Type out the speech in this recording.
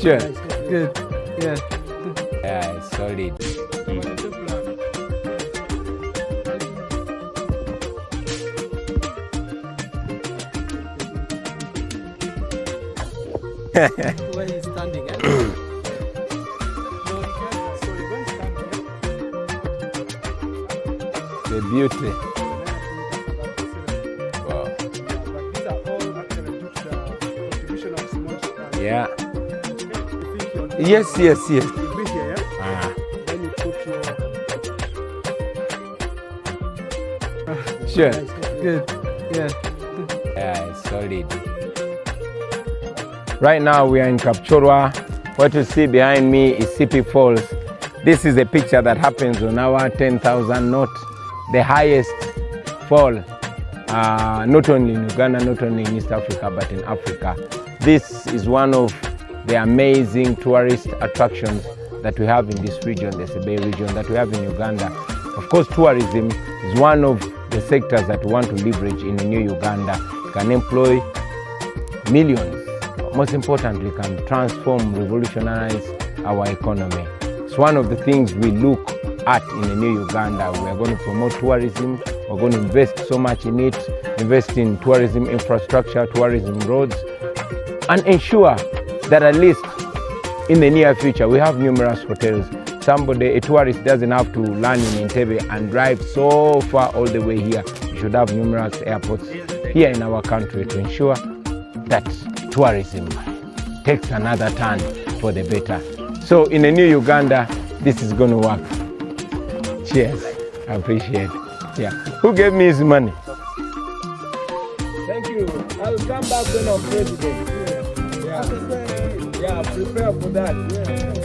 Sure. Good. Yeah. Yeah, it's solid. Where he's standing at. The beauty. Wow. But these are all actually due to the contribution of small. Yeah. You Yes. breathe here, yeah? Ah. Then you put your. Sure. Good. Yeah. Yeah, it's solid. Right now we are in Kapchorwa. What you see behind me is Sipi Falls. This is a picture that happens on our 10,000 knot, the highest fall, not only in Uganda, not only in East Africa, but in Africa. This is one of the amazing tourist attractions that we have in this region, the Sipi region, that we have in Uganda. Of course, tourism is one of the sectors that we want to leverage in the new Uganda. It can employ millions. Most importantly, can transform, revolutionize our economy. It's one of the things we look at in the new Uganda. We are going to promote tourism. We're going to invest so much in it, invest in tourism infrastructure, tourism roads, and ensure that at least in the near future, we have numerous hotels. A tourist doesn't have to land in Entebbe and drive so far all the way here. We should have numerous airports here in our country to ensure that tourism takes another turn for the better. So in the new Uganda, this is going to work. Cheers. I appreciate it. Yeah. Who gave me his money? Thank you. I'll come back when I'm president. Yeah. Yeah, prepare for that. Yeah.